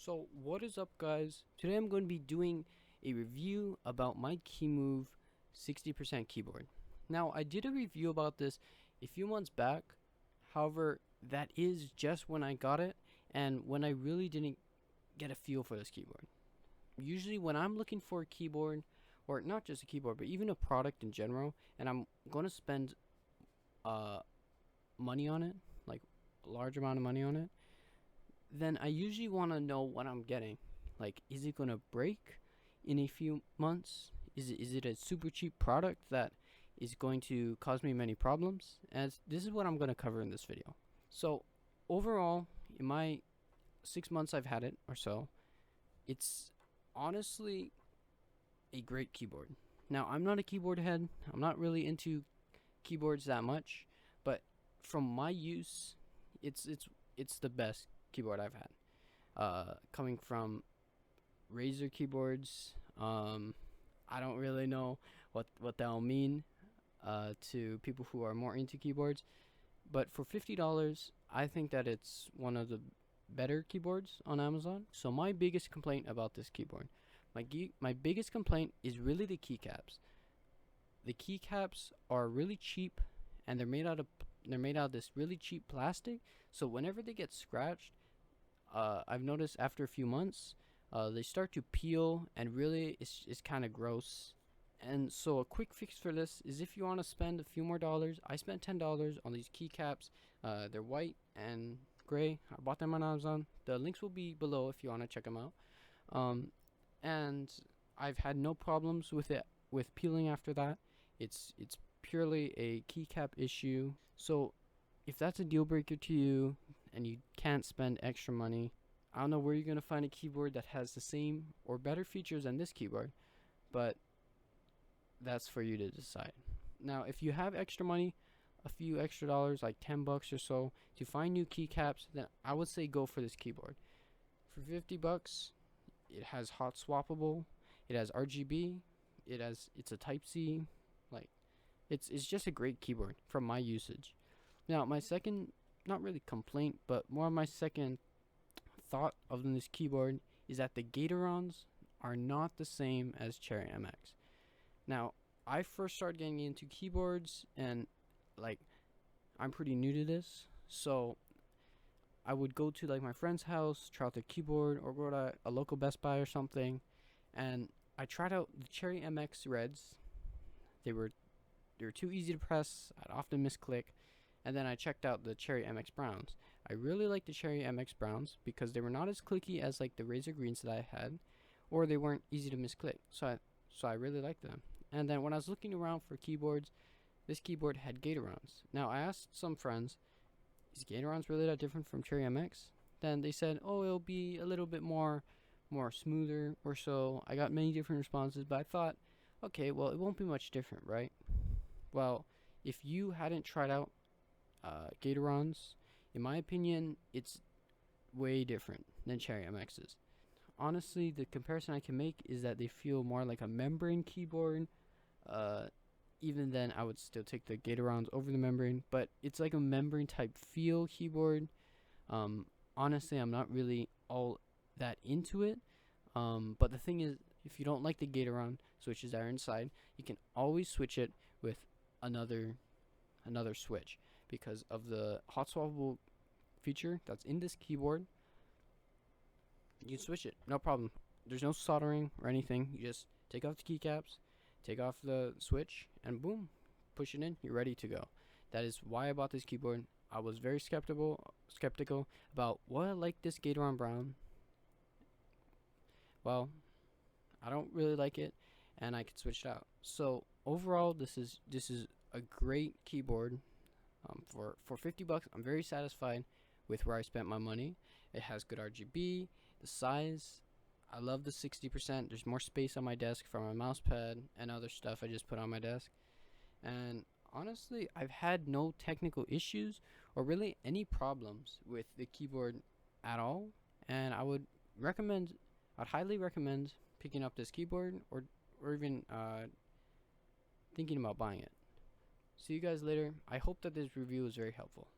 So what is up, guys? Today I'm going to be doing a review about my Keemove 60% keyboard. Now, I did a review about this a few months back. However, that is just when I got it and when I really didn't get a feel for this keyboard. Usually when I'm looking for a keyboard, or not just a keyboard, but even a product in general, and I'm going to spend money on it, like a large amount of money on it, then I usually want to know what I'm getting. Like, is it going to break in a few months? Is it a super cheap product that is going to cause me many problems? And this is what I'm going to cover in this video. So, overall, in my 6 months I've had it or so, it's honestly a great keyboard. Now, I'm not a keyboard head. I'm not really into keyboards that much, but from my use, it's the best keyboard I've had. Coming from Razer keyboards, I don't really know what that'll mean to people who are more into keyboards, but for $50, I think that it's one of the better keyboards on Amazon. So my biggest complaint about this keyboard, my biggest complaint is really the keycaps. The keycaps are really cheap, and they're made out of this really cheap plastic. So whenever they get scratched, I've noticed after a few months, they start to peel, and really it's kind of gross. And so a quick fix for this is, if you want to spend a few more dollars, I spent $10 on these keycaps. They're white and gray. I bought them on Amazon. The links will be below if you want to check them out. And I've had no problems with peeling after that. It's purely a keycap issue. So if that's a deal breaker to you and you can't spend extra money, I don't know where you're going to find a keyboard that has the same or better features than this keyboard, but that's for you to decide. Now, if you have extra money, a few extra dollars, like $10 or so, to find new keycaps, then I would say go for this keyboard. For $50, it has hot swappable, it has RGB, it's a Type-C, like it's just a great keyboard from my usage. Now, my second, not really complaint, but more of my second thought of this keyboard is that the Gatorons are not the same as Cherry MX. Now, I first started getting into keyboards, and like, I'm pretty new to this, so I would go to like my friend's house, try out their keyboard, or go to a local Best Buy or something, and I tried out the Cherry MX Reds. They were too easy to press. I'd often misclick. And then I checked out the Cherry MX Browns. I really liked the Cherry MX Browns because they were not as clicky as like the Razer Greens that I had, or they weren't easy to misclick. So I really liked them. And then when I was looking around for keyboards, this keyboard had Gatorons. Now, I asked some friends, is Gatorons really that different from Cherry MX? Then they said, oh, it'll be a little bit more smoother or so. I got many different responses, but I thought, okay, well, it won't be much different, right? Well, if you hadn't tried out Gatorons, in my opinion, it's way different than Cherry MX's. Honestly, the comparison I can make is that they feel more like a membrane keyboard. Even then, I would still take the Gatorons over the membrane, but it's like a membrane type feel keyboard. Honestly, I'm not really all that into it. But the thing is, if you don't like the Gatoron switches that are inside, you can always switch it with another switch, because of the hot swappable feature that's in this keyboard. You switch it, no problem. There's no soldering or anything. You just take off the keycaps, take off the switch, and boom, push it in, you're ready to go. That is why I bought this keyboard. I was very skeptical about, what I like this Gatoron Brown. Well, I don't really like it, and I could switch it out. So overall, this is a great keyboard. For $50, I'm very satisfied with where I spent my money. It has good RGB, the size. I love the 60%. There's more space on my desk for my mouse pad and other stuff I just put on my desk. And honestly, I've had no technical issues or really any problems with the keyboard at all. And I'd highly recommend picking up this keyboard, or even thinking about buying it. See you guys later. I hope that this review was very helpful.